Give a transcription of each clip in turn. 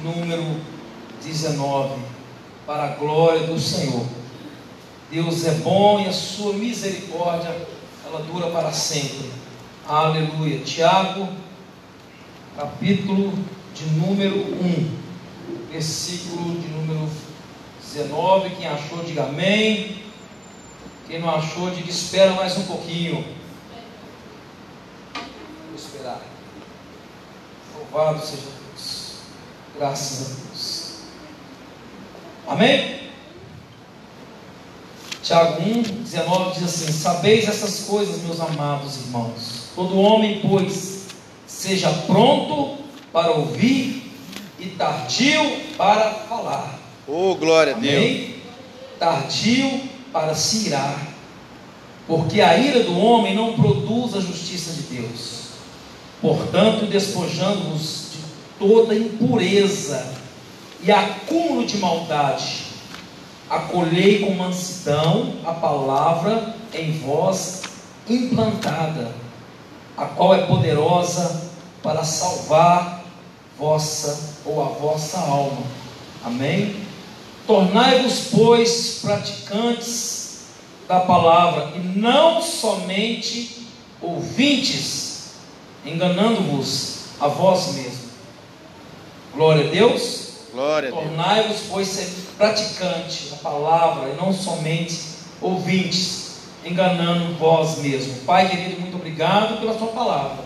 número 19, para a glória do Senhor. Deus é bom e a sua misericórdia, ela dura para sempre. Aleluia. Tiago, capítulo de número 1, versículo de número 19. Quem achou, diga amém. Quem não achou, diga espera mais um pouquinho. Vou esperar. Louvado seja Deus. Graças a Deus. Amém? Tiago 1:19 diz assim: sabeis essas coisas, meus amados irmãos. Todo homem, pois, seja pronto para ouvir e tardio para falar. Oh, glória a Amém? Deus. Tardio para se irar, porque a ira do homem não produz a justiça de Deus. Portanto, despojando-vos de toda impureza e acúmulo de maldade, acolhei com mansidão a palavra em vós implantada, a qual é poderosa para salvar a vossa alma. Amém? Tornai-vos, pois, praticantes da palavra, e não somente ouvintes, enganando-vos a vós mesmos. Glória a Deus. Glória a Deus. Tornai-vos, pois, ser praticante da palavra, e não somente ouvintes, enganando vós mesmos. Pai querido, muito obrigado pela tua palavra.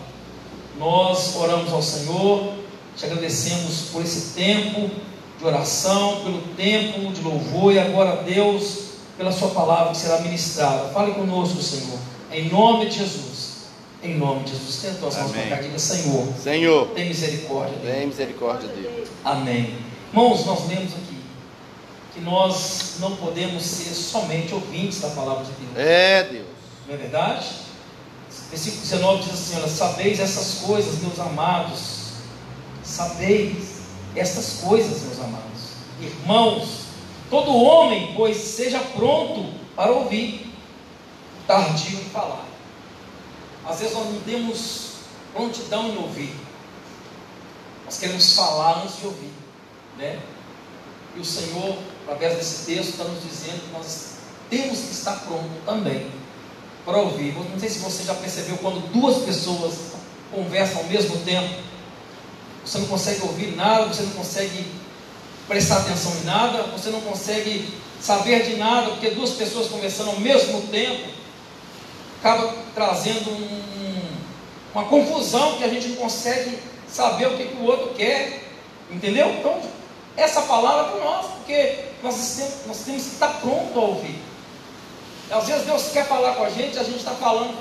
Nós oramos ao Senhor, te agradecemos por esse tempo de oração, pelo tempo de louvor, e agora, Deus, pela sua palavra que será ministrada. Fale conosco, Senhor, em nome de Jesus. Em nome de Jesus. Tem as tuas mãos para cá, diga: Senhor, Senhor, tem misericórdia dele. tem misericórdia dele. Amém. Irmãos, nós lemos aqui que nós não podemos ser somente ouvintes da palavra de Deus. É, Deus. Não é verdade? Versículo 19 diz assim: olha, sabeis essas coisas, meus amados. Sabeis estas coisas, meus amados. Irmãos, todo homem, pois, seja pronto para ouvir, tardio em falar. Às vezes nós não temos prontidão em ouvir. Nós queremos falar antes de ouvir, né? E o Senhor, através desse texto, está nos dizendo que nós temos que estar pronto também para ouvir. Não sei se você já percebeu, quando duas pessoas conversam ao mesmo tempo, você não consegue ouvir nada, você não consegue prestar atenção em nada, você não consegue saber de nada, porque duas pessoas conversando ao mesmo tempo acaba trazendo uma confusão, que a gente não consegue saber o que o outro quer, entendeu? Então, essa palavra é para nós, porque nós temos que estar pronto a ouvir. Às vezes Deus quer falar com a gente está falando,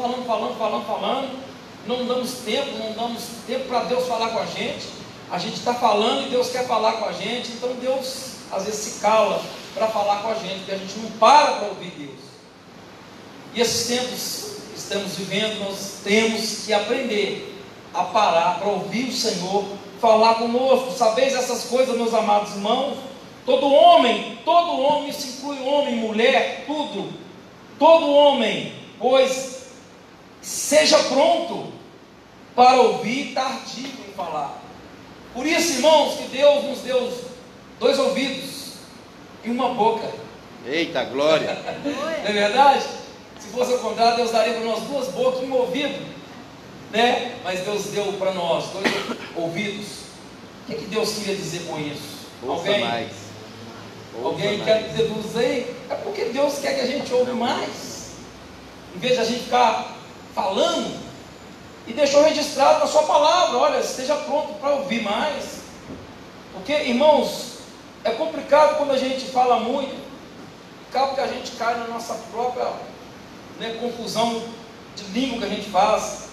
não damos tempo para Deus falar com a gente está falando e Deus quer falar com a gente, então Deus às vezes se cala para falar com a gente, porque a gente não para ouvir Deus. E esses tempos que estamos vivendo, nós temos que aprender a parar para ouvir o Senhor falar conosco. Sabeis essas coisas, meus amados irmãos? Todo homem, isso inclui homem, mulher, tudo. Todo homem, pois, seja pronto para ouvir, tardio em falar. Por isso, irmãos, que Deus nos deu 2 ouvidos e uma boca. Eita, glória. Não é verdade? Se fosse ao contrário, Deus daria para nós 2 bocas e um ouvido, né? Mas Deus deu para nós 2 ouvidos. O que Deus queria dizer com isso? Alguém quer deduzir? É porque Deus quer que a gente ouve mais, em vez de a gente ficar falando. E deixou registrado na sua palavra: olha, esteja pronto para ouvir mais. Porque, irmãos, é complicado quando a gente fala muito, acaba que a gente cai na nossa própria confusão de língua que a gente faz.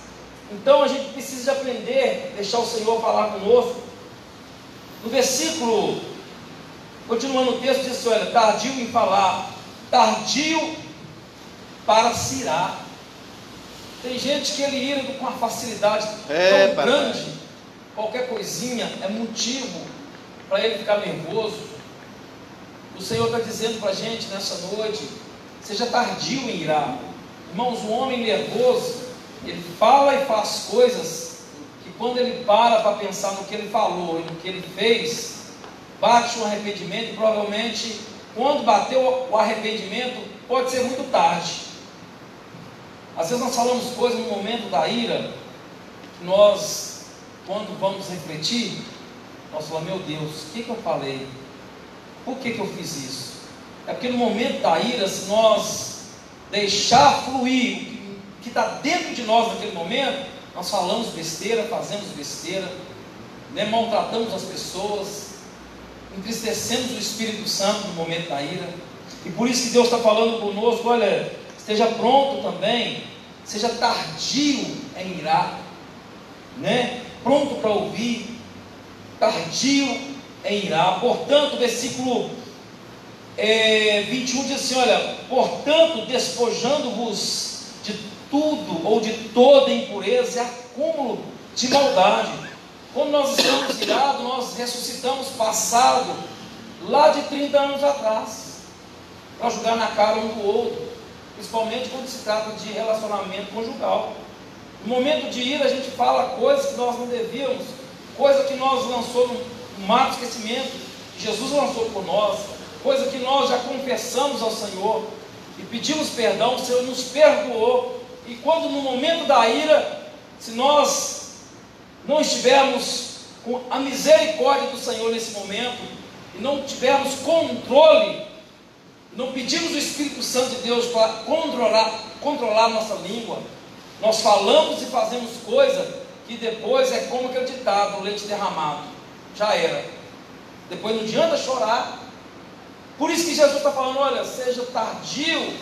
Então a gente precisa de aprender, deixar o Senhor falar conosco. No versículo, continuando o texto, diz assim: olha, tardio em falar, tardio para se irar. Tem gente que ele ira com uma facilidade tão grande, qualquer coisinha é motivo para ele ficar nervoso. O Senhor está dizendo para a gente nessa noite: seja tardio em irar. Irmãos, um homem nervoso, ele fala e faz coisas que, quando ele para pensar no que ele falou e no que ele fez, bate um arrependimento e provavelmente quando bateu o arrependimento pode ser muito tarde. Às vezes nós falamos coisas no momento da ira, que nós, quando vamos refletir, nós falamos, meu Deus, o que eu falei? Por que eu fiz isso? É porque no momento da ira, se nós deixar fluir o que está dentro de nós naquele momento, nós falamos besteira, fazemos besteira, né? Maltratamos as pessoas, entristecemos o Espírito Santo no momento da ira. E por isso que Deus está falando conosco, olha, esteja pronto também, seja tardio em irar, né? Pronto para ouvir, tardio em irar. Portanto, versículo 21 diz assim, olha, portanto, despojando-vos de tudo ou de toda impureza e acúmulo de maldade. Quando nós estamos irados, nós ressuscitamos passado lá de 30 anos atrás, para jogar na cara um do outro, principalmente quando se trata de relacionamento conjugal. No momento de ira, a gente fala coisas que nós não devíamos, coisa que nós lançou no mar do esquecimento, que Jesus lançou por nós, coisa que nós já confessamos ao Senhor e pedimos perdão, o Senhor nos perdoou. E quando no momento da ira, se nós não estivermos com a misericórdia do Senhor nesse momento, e não tivermos controle, não pedimos o Espírito Santo de Deus para controlar nossa língua, nós falamos e fazemos coisa que depois é como aquele ditado, o leite derramado, já era. Depois não adianta chorar. Por isso que Jesus está falando, olha, seja tardio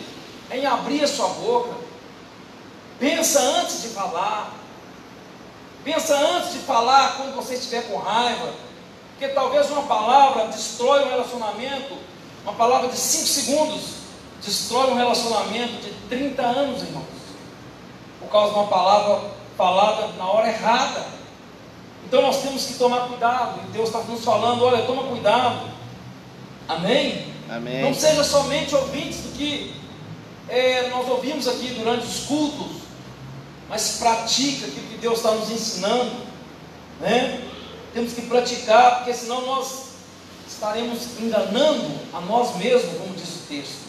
em abrir a sua boca, pensa antes de falar, pensa antes de falar quando você estiver com raiva, porque talvez uma palavra destrói um relacionamento, uma palavra de 5 segundos, destrói um relacionamento de 30 anos, irmãos, por causa de uma palavra falada na hora errada. Então nós temos que tomar cuidado, e Deus está nos falando, olha, toma cuidado, amém? Amém. Não seja somente ouvintes do que nós ouvimos aqui durante os cultos, mas pratica aquilo que Deus está nos ensinando, né? Temos que praticar, porque senão nós estaremos enganando a nós mesmos, como diz o texto.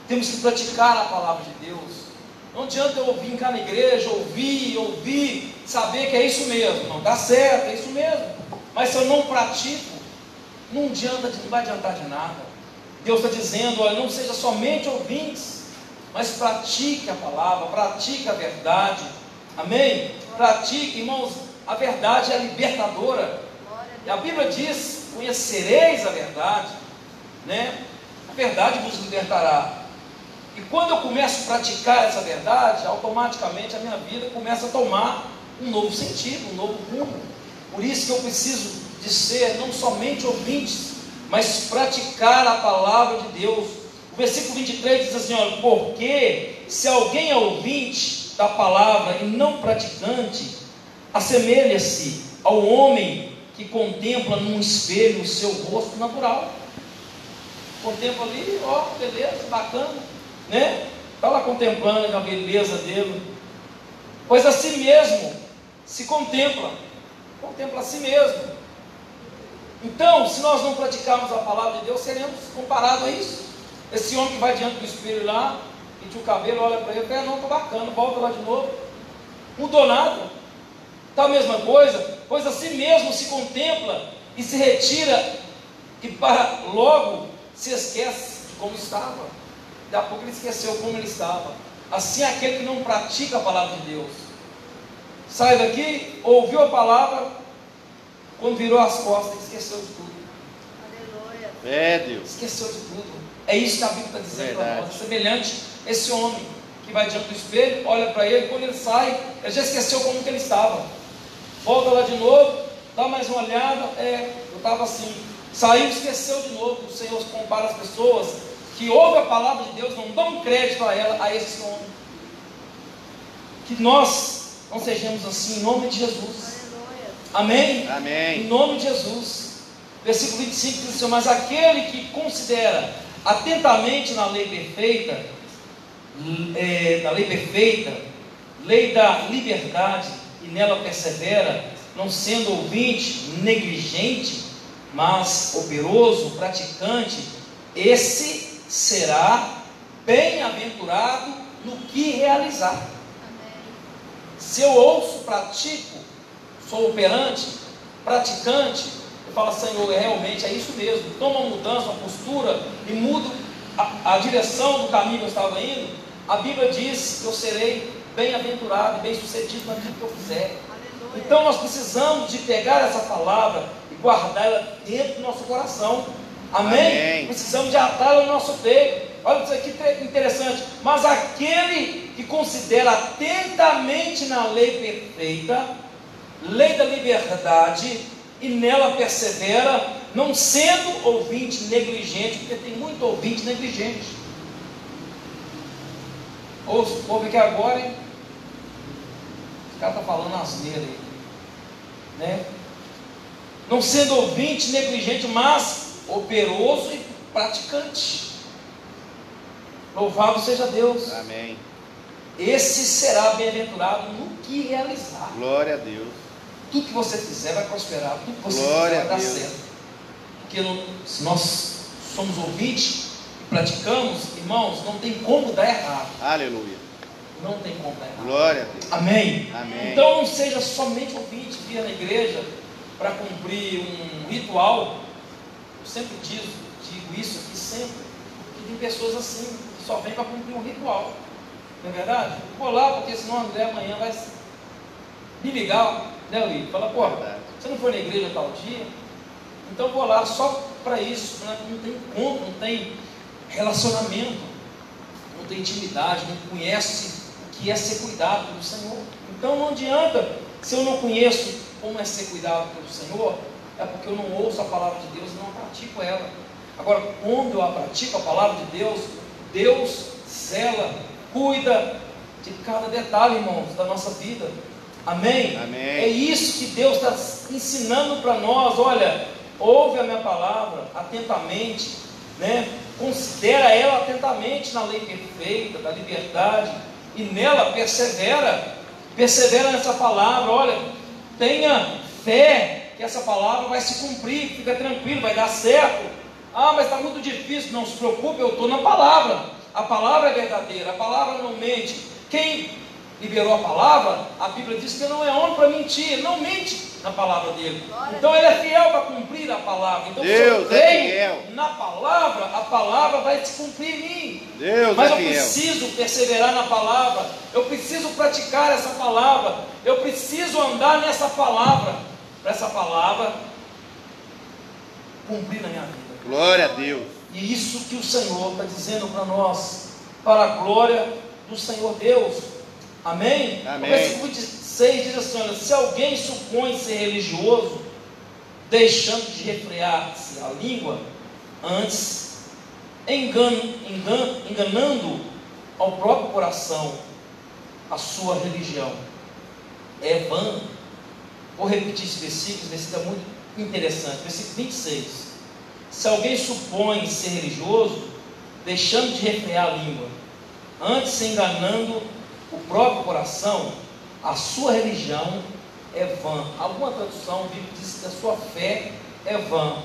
Temos que praticar a palavra de Deus. Não adianta eu ouvir cá na igreja, ouvir, saber que é isso mesmo. Não, dá certo, é isso mesmo. Mas se eu não pratico, não vai adiantar de nada. Deus está dizendo, olha, não seja somente ouvintes, mas pratique a palavra, pratique a verdade. Amém? Pratique, irmãos, a verdade é libertadora. E a Bíblia diz, conhecereis a verdade, né? A verdade vos libertará. E quando eu começo a praticar essa verdade, automaticamente a minha vida começa a tomar um novo sentido, um novo rumo. Por isso que eu preciso de ser não somente ouvintes, mas praticar a palavra de Deus. O versículo 23 diz assim, olha, porque se alguém é ouvinte da palavra e não praticante, assemelha-se ao homem que contempla num espelho o seu rosto natural. Contempla ali, ó, beleza, bacana, né? Está lá contemplando a beleza dele, pois a si mesmo se contempla a si mesmo. Então, se nós não praticarmos a palavra de Deus, seremos comparados a isso. Esse homem que vai diante do espelho lá, e tira o cabelo, olha para ele, fala, não, está bacana, volta lá de novo, mudou nada, está a mesma coisa, pois a si mesmo se contempla e se retira, e para logo se esquece de como estava. Daqui a pouco ele esqueceu como ele estava. Assim é aquele que não pratica a palavra de Deus. Sai daqui, ouviu a palavra, quando virou as costas, esqueceu de tudo. Aleluia. É, Deus. Esqueceu de tudo. É isso que a Bíblia está dizendo para Verdade. nós. É semelhante a esse homem que vai diante do espelho, olha para ele, quando ele sai, ele já esqueceu como que ele estava. Volta lá de novo, dá mais uma olhada, eu estava assim. Saiu, esqueceu de novo. O Senhor compara as pessoas que ouvem a palavra de Deus, não dão crédito a ela, a esse homem. Que nós não sejamos assim, em nome de Jesus. Aleluia. Amém? Amém. Em nome de Jesus. Versículo 25 diz assim, mas aquele que considera atentamente na lei perfeita, lei da liberdade, e nela persevera, não sendo ouvinte negligente, mas operoso, praticante, esse será bem-aventurado no que realizar. Amém. Se eu ouço, pratico, sou operante, praticante, eu falo, Senhor, realmente é isso mesmo, toma uma mudança, uma postura e mudo a direção do caminho que eu estava indo. A Bíblia diz que eu serei bem-aventurado e bem-sucedido naquilo que eu fizer. Aleluia. Então nós precisamos de pegar essa palavra e guardá-la dentro do nosso coração. Amém? Amém. Precisamos de atá-la no nosso peito. Olha isso aqui que interessante. Mas aquele que considera atentamente na lei perfeita, lei da liberdade, e nela persevera, não sendo ouvinte negligente, porque tem muito ouvinte negligente. Ouve aqui agora, hein? O cara está falando asneira aí, né? Não sendo ouvinte negligente, mas operoso e praticante. Louvado seja Deus. Amém. Esse será bem-aventurado no que realizar. Glória a Deus. Tudo que você fizer vai prosperar, tudo que você Glória fizer vai a dar Deus. certo. Porque se nós somos ouvintes e praticamos, irmãos, não tem como dar errado. Aleluia. Não tem como dar errado. Glória a Deus. Amém? Amém. Então não seja somente ouvinte, vir na igreja para cumprir um ritual. Eu sempre digo isso aqui sempre, que tem pessoas assim, que só vêm para cumprir um ritual. Não é verdade? Vou lá, porque senão o André amanhã vai me ligar, né, Luiz? Fala, pô, Verdade. você não foi na igreja tal dia? Então vou lá só para isso, né? Não tem encontro, não tem relacionamento, não tem intimidade, não conhece o que é ser cuidado pelo Senhor. Então não adianta, se eu não conheço como é ser cuidado pelo Senhor, é porque eu não ouço a palavra de Deus e não pratico ela. Agora, quando eu a pratico, a palavra de Deus, Deus zela, cuida de cada detalhe, irmãos, da nossa vida. Amém? Amém. É isso que Deus está ensinando para nós. Olha, ouve a minha palavra atentamente, né? Considera ela atentamente na lei perfeita, da liberdade, e nela persevera nessa palavra. Olha, tenha fé que essa palavra vai se cumprir, fica tranquilo, vai dar certo. Ah, mas está muito difícil. Não se preocupe, eu estou na palavra. A palavra é verdadeira, a palavra não mente. Quem liberou a palavra, a Bíblia diz que não é homem para mentir, ele não mente na palavra dele. Então ele é fiel para cumprir a palavra. Então Deus se eu é creio fiel na palavra, a palavra vai se cumprir em mim. Deus Mas é eu fiel. preciso perseverar na palavra, eu preciso praticar essa palavra, eu preciso andar nessa palavra, para essa palavra cumprir na minha vida. Glória a Deus. E isso que o Senhor está dizendo para nós, para a glória do Senhor Deus. Amém? Amém. O versículo 6 diz assim: olha, se alguém supõe ser religioso, deixando de refrear-se a língua, antes enganando ao próprio coração, a sua religião é vã. Vou repetir esse versículo é muito interessante. Versículo 26. Se alguém supõe ser religioso, deixando de refrear a língua, antes se enganando o próprio coração, a sua religião é vã. Alguma tradução bíblica diz que a sua fé é vã.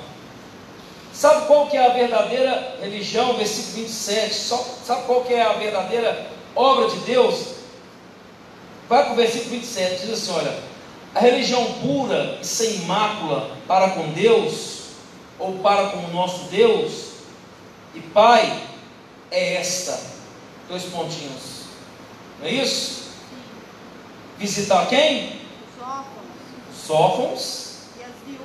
Sabe qual que é a verdadeira religião? Versículo 27. Sabe qual que é a verdadeira obra de Deus? Vai para o versículo 27. Diz assim: olha, a religião pura e sem mácula para com Deus, ou para com o nosso Deus e Pai, é esta. 2 pontinhos. Não é isso? Visitar quem? Os órfãos Os órfãos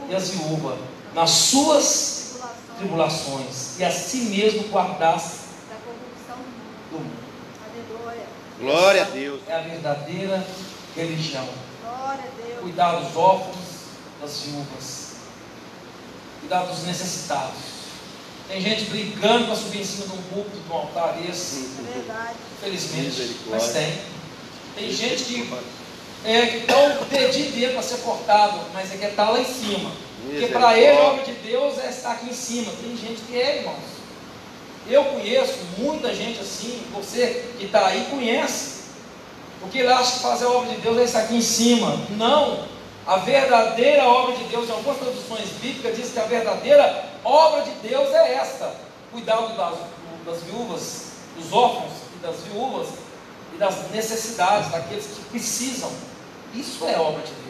e e as viúvas nas suas tribulações, e a si mesmo guardasse da corrupção do mundo. Aleluia. Glória a Deus. É a verdadeira religião. Glória a Deus. Cuidar dos órfãos, das viúvas, cuidar dos necessitados. Tem gente brigando para subir em cima de um púlpito, de um altar desse. É verdade. Infelizmente, Misericórdia. mas tem. Tem gente que dá o dedinho dele para ser cortado, mas é que está lá em cima. Porque para ele a obra de Deus é estar aqui em cima. Tem gente que é, irmãos. Eu conheço muita gente assim, você que está aí conhece. Porque ele acha que fazer a obra de Deus é estar aqui em cima. Não. A verdadeira obra de Deus, em algumas traduções bíblicas, diz que a verdadeira obra de Deus é esta: cuidado das viúvas, dos órfãos e das viúvas, e das necessidades daqueles que precisam. Isso é obra de Deus.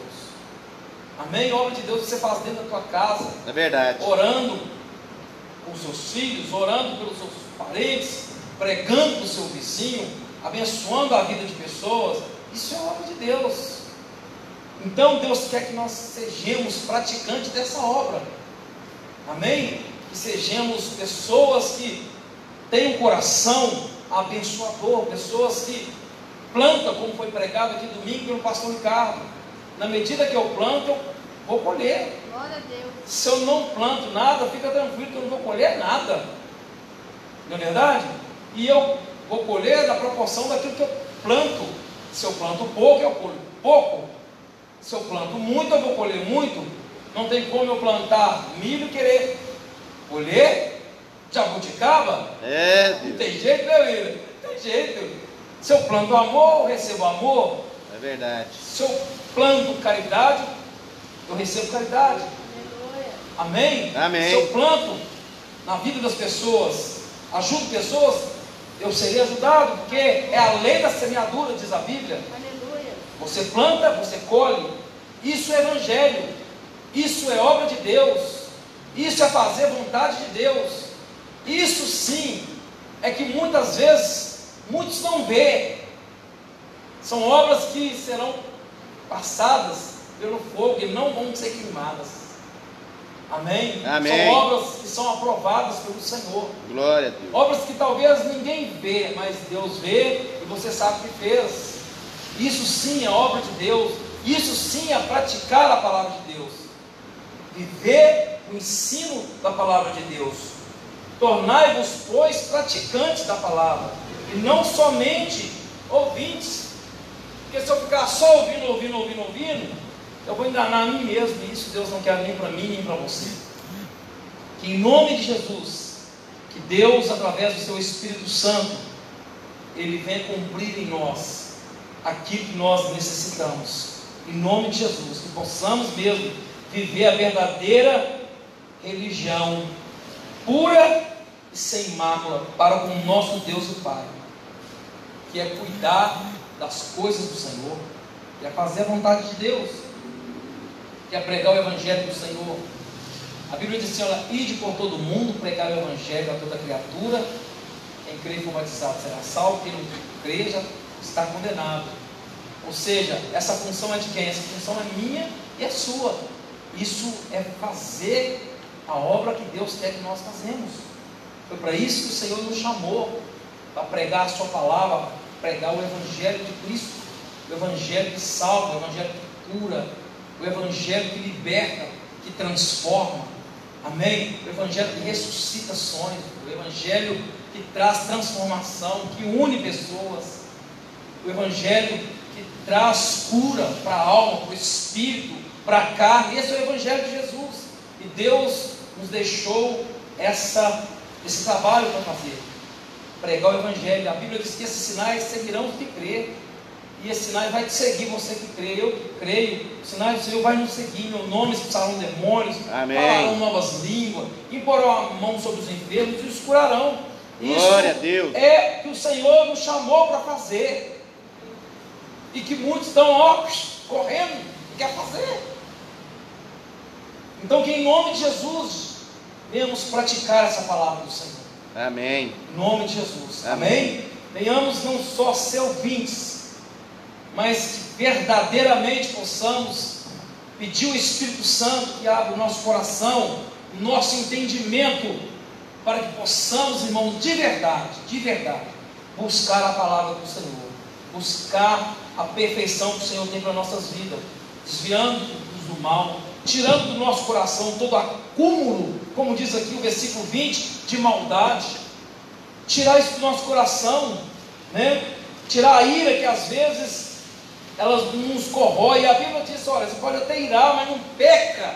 Amém? Obra de Deus você faz dentro da tua casa. É verdade. Orando com seus filhos, orando pelos seus parentes, pregando para o seu vizinho, abençoando a vida de pessoas. Isso é obra de Deus. Então Deus quer que nós sejamos praticantes dessa obra. Amém? Que sejamos pessoas que têm um coração abençoador, pessoas que plantam, como foi pregado aqui domingo pelo pastor Ricardo. Na medida que eu planto, eu vou colher. Glória a Deus. Se eu não planto nada, fica tranquilo que eu não vou colher nada. Não é verdade? E eu vou colher na proporção daquilo que eu planto. Se eu planto pouco, eu colho pouco. Se eu planto muito, eu vou colher muito. Não tem como eu plantar milho e querer colher jabuticaba. Não tem jeito, né, William? Não tem jeito. Se eu planto amor, eu recebo amor. É verdade. Se eu planto caridade, eu recebo caridade. Aleluia. Amém? Amém. Se eu planto na vida das pessoas, ajudo pessoas, eu serei ajudado, porque é a lei da semeadura, diz a Bíblia. Aleluia. Você planta, você colhe. Isso é evangelho. Isso é obra de Deus. Isso é fazer a vontade de Deus. Isso sim é que muitas vezes muitos não vê. São obras que serão passadas pelo fogo e não vão ser queimadas. Amém? Amém. São obras que são aprovadas pelo Senhor. Glória a Deus. Obras que talvez ninguém vê, mas Deus vê e você sabe que fez. Isso sim é obra de Deus. Isso sim é praticar a palavra de Deus. Viver o ensino da palavra de Deus. Tornai-vos, pois, praticantes da palavra, e não somente ouvintes. Porque se eu ficar só ouvindo, eu vou enganar a mim mesmo, e isso Deus não quer nem para mim, nem para você. Que em nome de Jesus, que Deus, através do seu Espírito Santo, Ele venha cumprir em nós aquilo que nós necessitamos. Em nome de Jesus, que possamos mesmo viver a verdadeira religião, pura e sem mácula, para com o nosso Deus e Pai, que é cuidar das coisas do Senhor, que é fazer a vontade de Deus, que é pregar o Evangelho do Senhor. A Bíblia diz assim: olha, ide por todo o mundo, pregar o Evangelho a toda criatura. Quem crê e for batizado será salvo, quem não crê já está condenado. Ou seja, essa função é de quem? Essa função é minha e é sua. Isso é fazer a obra que Deus quer que nós fazemos. Foi para isso que o Senhor nos chamou, para pregar a sua palavra, pregar o Evangelho de Cristo, o Evangelho que salva, o Evangelho que cura, o Evangelho que liberta, que transforma. Amém? O Evangelho que ressuscita sonhos, o Evangelho que traz transformação, que une pessoas, o Evangelho que traz cura para a alma, para o espírito, para a carne. Esse é o Evangelho de Jesus, e Deus nos deixou esse trabalho para fazer, pregar o Evangelho. A Bíblia diz que esses sinais seguirão os que crê, e esse sinal vai te seguir, você que crê. Eu que creio, o sinal do Senhor vai nos seguir. Meu nome expulsarão demônios, Amém. falarão novas línguas, imporão a mão sobre os enfermos e os curarão. Isso Glória a Deus. é que o Senhor nos chamou para fazer, e que muitos estão correndo, quer fazer. Então que em nome de Jesus venhamos praticar essa palavra do Senhor. Amém. Em nome de Jesus. Amém. Venhamos não só ser ouvintes, mas que verdadeiramente possamos pedir o Espírito Santo que abra o nosso coração, o nosso entendimento, para que possamos, irmãos, de verdade, buscar a palavra do Senhor, buscar a perfeição que o Senhor tem para nossas vidas, desviando-nos do mal, tirando do nosso coração todo acúmulo, como diz aqui o versículo 20, de maldade. Tirar isso do nosso coração, né? Tirar a ira que às vezes elas nos corrói. A Bíblia diz: olha, você pode até irar, mas não peca.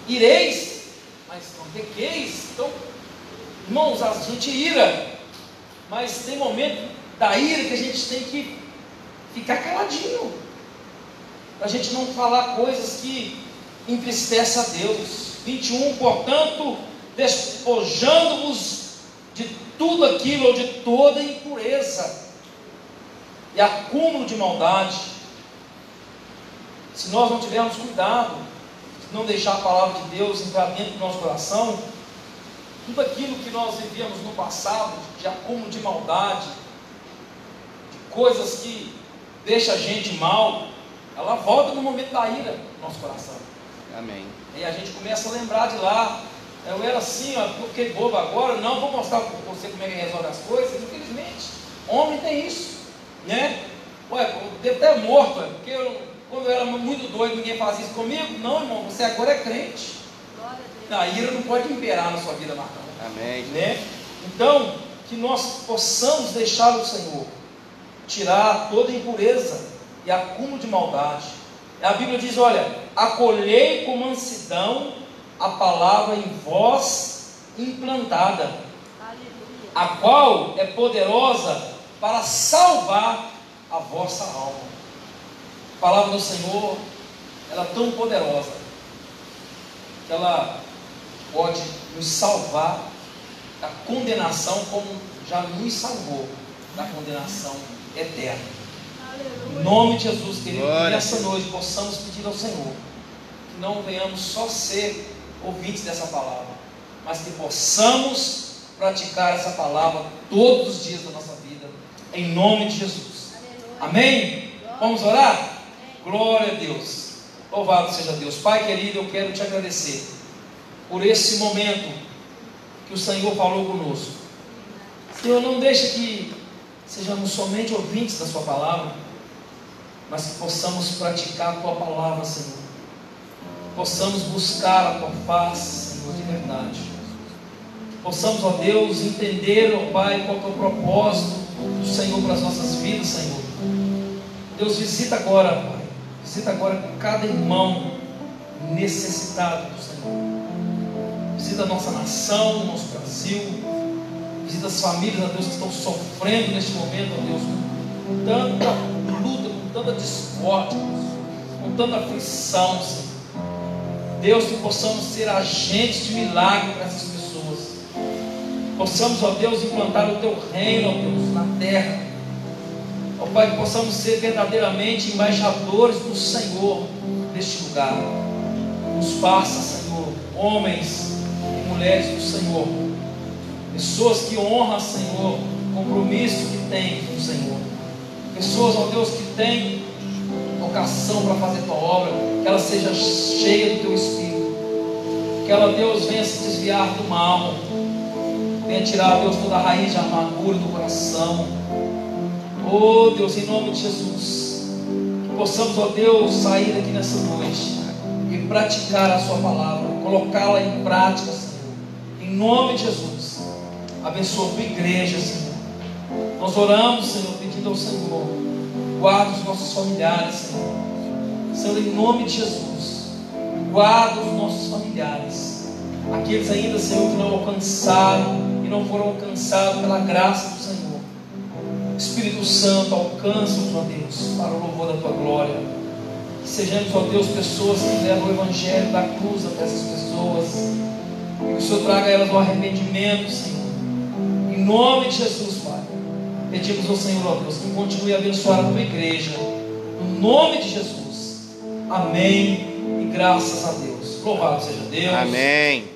Ireis, mas não pequeis. Então, irmãos, a gente ira, mas tem momento da ira que a gente tem que ficar caladinho. para a gente não falar coisas que entristecem a Deus. 21, portanto, despojando-vos de tudo aquilo ou de toda impureza e acúmulo de maldade. Se nós não tivermos cuidado, se não deixar a palavra de Deus entrar dentro do nosso coração, tudo aquilo que nós vivíamos no passado, de acúmulo de maldade, de coisas que deixam a gente mal, ela volta no momento da ira no nosso coração. Amém. E a gente começa a lembrar de lá. Eu era assim, ó, eu fiquei bobo agora. Não, vou mostrar para você como é que resolve as coisas. Infelizmente, homem tem isso, né? Ué, eu devo ter morto, porque quando eu era muito doido, ninguém fazia isso comigo. Não, irmão, você agora é crente. A ira não pode imperar na sua vida, Marcão. Amém. Né? Então, que nós possamos deixar o Senhor tirar toda impureza e acúmulo de maldade. A Bíblia diz, olha, acolhei com mansidão a palavra em vós implantada, Aleluia. a qual é poderosa para salvar a vossa alma. A palavra do Senhor, ela é tão poderosa, que ela pode nos salvar da condenação, como já nos salvou da condenação eterna. Em nome de Jesus, querido, que nessa noite possamos pedir ao Senhor que não venhamos só ser ouvintes dessa palavra, mas que possamos praticar essa palavra todos os dias da nossa vida, em nome de Jesus. Amém? Vamos orar? Glória a Deus. Louvado seja Deus. Pai querido, eu quero te agradecer por esse momento que o Senhor falou conosco. Senhor, não deixa que sejamos somente ouvintes da sua palavra, mas que possamos praticar a tua palavra, Senhor. Possamos buscar a tua face, Senhor, de verdade. Possamos, ó Deus, entender, ó Pai, qual é o propósito do Senhor para as nossas vidas, Senhor. Deus, visita agora, Pai. Visita agora cada irmão necessitado do Senhor. Visita a nossa nação, o nosso Brasil. Visita as famílias, ó Deus, que estão sofrendo neste momento, ó Deus, com tanta luta, com tanta discórdia, com tanta aflição, Senhor. Deus, que possamos ser agentes de milagre para essas pessoas. Possamos, ó Deus, implantar o teu reino, ó Deus, na terra. Ó Pai, que possamos ser verdadeiramente embaixadores do Senhor neste lugar. Nos faça, Senhor, homens e mulheres do Senhor, pessoas que honram, Senhor, o compromisso que têm com o Senhor, pessoas, ó Deus, que têm vocação para fazer tua obra, que ela seja cheia do teu Espírito, que ela, Deus, venha se desviar do mal, venha tirar, Deus, toda a raiz de amargura do coração. Oh Deus, em nome de Jesus, que possamos, ó Deus, sair daqui nessa noite e praticar a sua palavra, colocá-la em prática, Senhor, em nome de Jesus. Abençoa a tua igreja, Senhor. Nós oramos, Senhor, pedindo ao Senhor, guarda os nossos familiares, Senhor. Senhor, em nome de Jesus, guarda os nossos familiares, aqueles ainda, Senhor, que não alcançaram e não foram alcançados pela graça do Senhor. Espírito Santo, alcança-os, ó Deus, para o louvor da tua glória. Que sejamos, ó Deus, pessoas que levam o Evangelho da cruz até essas pessoas, e que o Senhor traga elas ao arrependimento, Senhor. Em nome de Jesus, Pai, pedimos ao Senhor, ó Deus, que continue a abençoar a tua igreja, no nome de Jesus. Amém e graças a Deus. Louvado seja Deus. Amém.